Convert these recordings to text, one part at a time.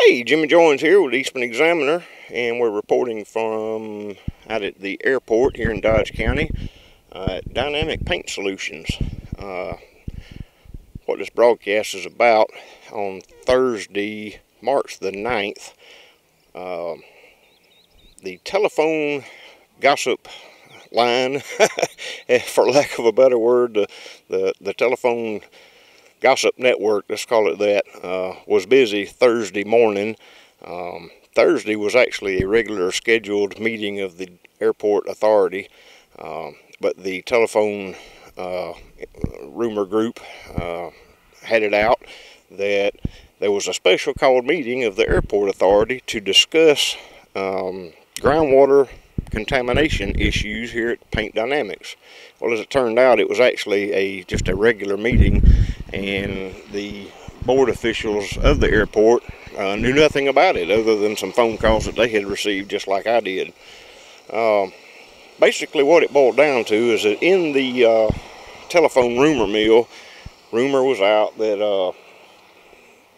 Hey, Jimmy Jones here with Eastman Examiner, and we're reporting from out at the airport here in Dodge County at Dynamic Paint Solutions. What this broadcast is about, on Thursday, March the 9th, the telephone gossip line, for lack of a better word, the telephone gossip network, let's call it that, was busy Thursday morning. Thursday was actually a regular scheduled meeting of the airport authority, but the telephone rumor group had it out that there was a special called meeting of the airport authority to discuss groundwater contamination issues here at Paint Dynamics. Well, as it turned out, it was actually just a regular meeting, and the board officials of the airport knew nothing about it other than some phone calls that they had received, just like I did. Basically what it boiled down to is that in the telephone rumor mill, rumor was out that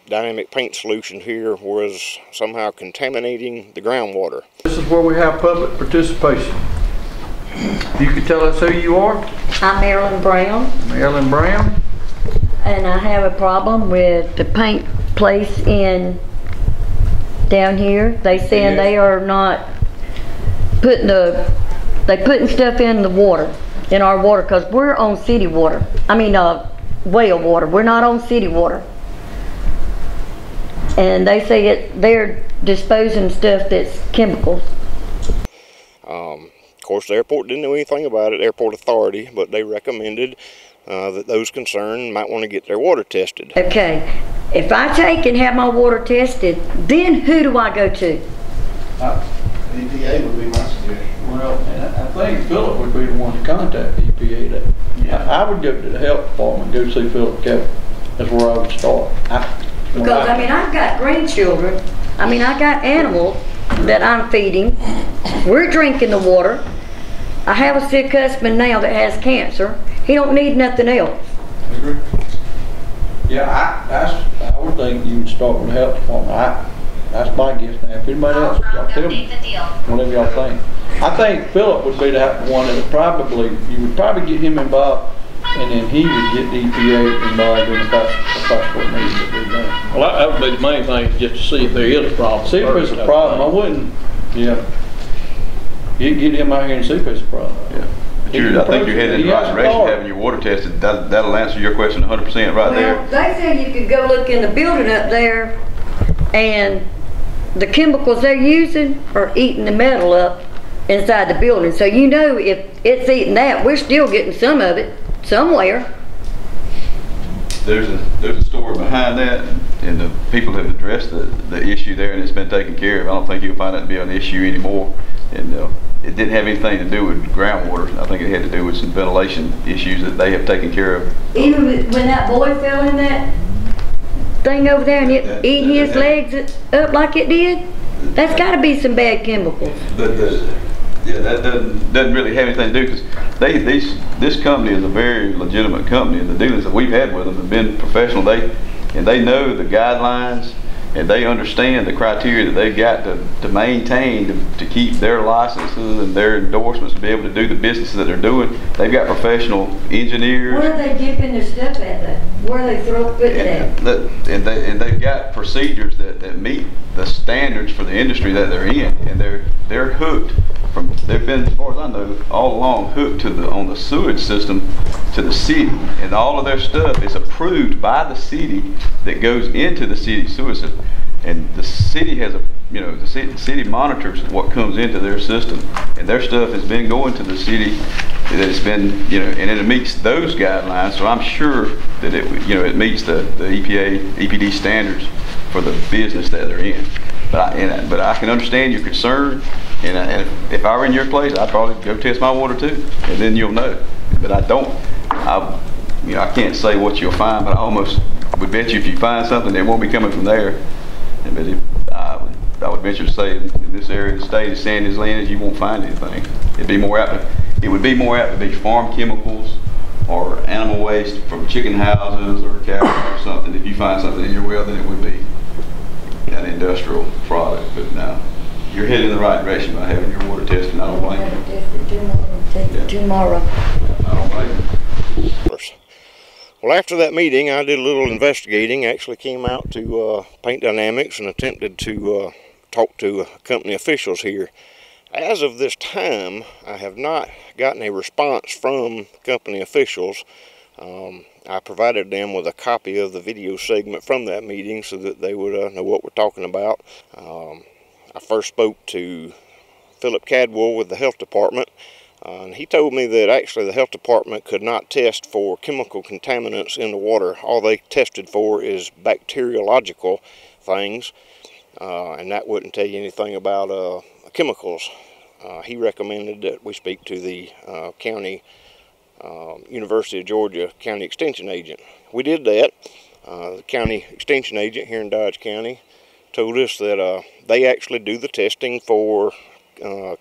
Dynamic Paint Solutions here was somehow contaminating the groundwater. This is where we have public participation. You can tell us who you are? I'm Marilyn Brown. Marilyn Brown. And I have a problem with the paint place down here. They saying they are not putting putting stuff in the water, in our water, because we're on city water. I mean well water. We're not on city water. And they say they're disposing stuff that's chemicals. Of course, the airport didn't know anything about it, airport authority, but they recommended that those concerned might want to get their water tested. Okay, if I take and have my water tested, then who do I go to? EPA would be my suggestion. Well, and I think Philip would be the one to contact the EPA. I would go to the health department, go see Philip Kevin. That's where I would start. Because I mean, I've got grandchildren. I mean, I got animals that I'm feeding. We're drinking the water. I have a sick husband now that has cancer. He don't need nothing else. Yeah, I would think you would start with the health department. That's my guess now. If anybody else, y'all tell me whatever y'all think. I think Philip would be the one that would you would probably get him involved, and then he would get the EPA involved in the passport needs that we done. Well, that would be the main thing, just to see if there is a problem. See if there's a problem. I wouldn't, you'd get him out here and see if there's a problem. Yeah. I think you're headed in the right direction, having your water tested. That'll answer your question 100% right there. They said you could go look in the building up there, and the chemicals they're using are eating the metal up inside the building. So you know, if it's eating that, we're still getting some of it somewhere. There's a story behind that, and the people have addressed the issue there, and it's been taken care of. I don't think you'll find that to be an issue anymore. And it didn't have anything to do with groundwater. I think it had to do with some ventilation issues that they have taken care of. Even when that boy fell in that thing over there and it ate his legs up like it did, that's got to be some bad chemicals. Yeah, that doesn't really have anything to do, because this company is a very legitimate company, and the dealings that we've had with them have been professional. They know the guidelines, and they understand the criteria that they've got to maintain to keep their licenses and their endorsements to be able to do the business that they're doing. They've got professional engineers. Where are they dipping their stuff at though? Where are they putting it at? And they've got procedures that meet the standards for the industry that they're in, and they're hooked. They've been, as far as I know, all along hooked on the sewage system to the city, and all of their stuff is approved by the city that goes into the city sewage system. And the city has the city monitors what comes into their system, and their stuff has been going to the city. It's been, and it meets those guidelines. So I'm sure that it meets the EPD standards for the business that they're in. But I can understand your concern, and if I were in your place, I'd probably go test my water too, and then you'll know. But I can't say what you'll find, but I almost would bet you if you find something, it won't be coming from there. But I would venture to say in this area of the state, as sandy as land is, you won't find anything. It would be more apt to be farm chemicals or animal waste from chicken houses or cows or something. If you find something in your well, then it would be. industrial product, but now you're heading in the right direction by having your water tested. I don't blame you. Tomorrow. I don't blame you. Well, after that meeting, I did a little investigating. Actually came out to Paint Dynamics and attempted to talk to company officials here. As of this time, I have not gotten a response from company officials. I provided them with a copy of the video segment from that meeting so that they would know what we're talking about. I first spoke to Philip Cadwell with the health department, and he told me that actually the health department could not test for chemical contaminants in the water. All they tested for is bacteriological things, and that wouldn't tell you anything about chemicals. He recommended that we speak to the county, University of Georgia County Extension Agent. We did that. The county extension agent here in Dodge County told us that they actually do the testing for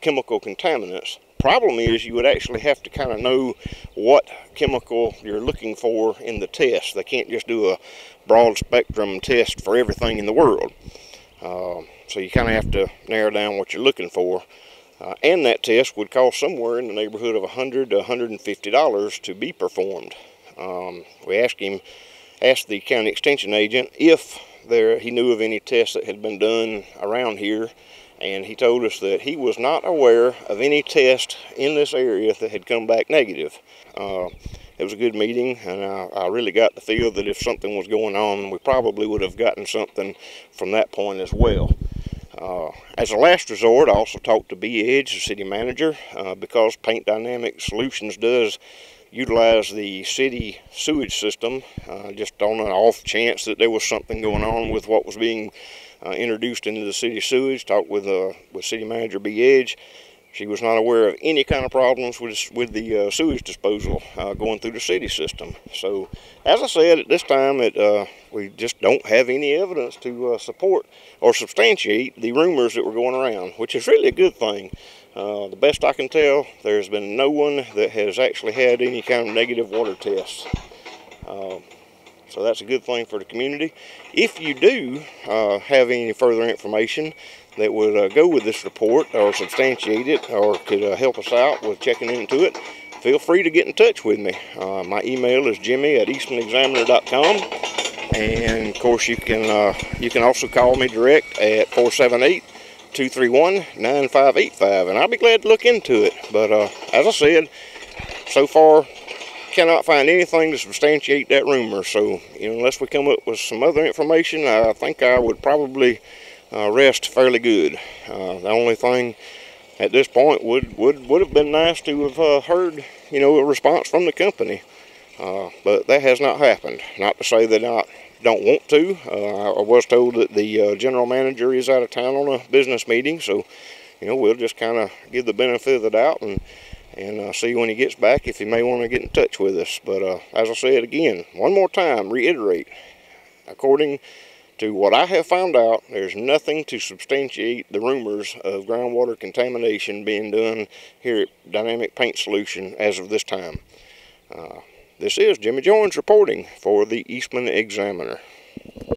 chemical contaminants. Problem is, you would actually have to kind of know what chemical you're looking for in the test. They can't just do a broad spectrum test for everything in the world. So you kind of have to narrow down what you're looking for. And that test would cost somewhere in the neighborhood of $100 to $150 to be performed. We asked the county extension agent if he knew of any tests that had been done around here, and he told us that he was not aware of any test in this area that had come back negative. It was a good meeting, and I really got the feel that if something was going on, we probably would have gotten something from that point as well. As a last resort, I also talked to B. Edge, the city manager, because Paint Dynamic Solutions does utilize the city sewage system, just on an off chance that there was something going on with what was being introduced into the city sewage. Talked with city manager B. Edge. She was not aware of any kind of problems with the sewage disposal going through the city system. So, as I said, at this time, we just don't have any evidence to support or substantiate the rumors that were going around, which is really a good thing. The best I can tell, there's been no one that has actually had any kind of negative water tests. So that's a good thing for the community. If you do have any further information that would go with this report or substantiate it or could help us out with checking into it, feel free to get in touch with me. My email is jimmy@eastmanexaminer.com, and of course you can also call me direct at 478-231-9585, and I'll be glad to look into it. But as I said, so far cannot find anything to substantiate that rumor. So unless we come up with some other information, I think I would probably rest fairly good. The only thing at this point would have been nice to have heard a response from the company, but that has not happened. Not to say that I don't want to. I was told that the general manager is out of town on a business meeting, so we'll just kind of give the benefit of the doubt and see when he gets back if he may want to get in touch with us. But as I said again, one more time, reiterate, according to what I have found out, there's nothing to substantiate the rumors of groundwater contamination being done here at Dynamic Paint Solution as of this time. This is Jimmy Jones reporting for the Eastman Examiner.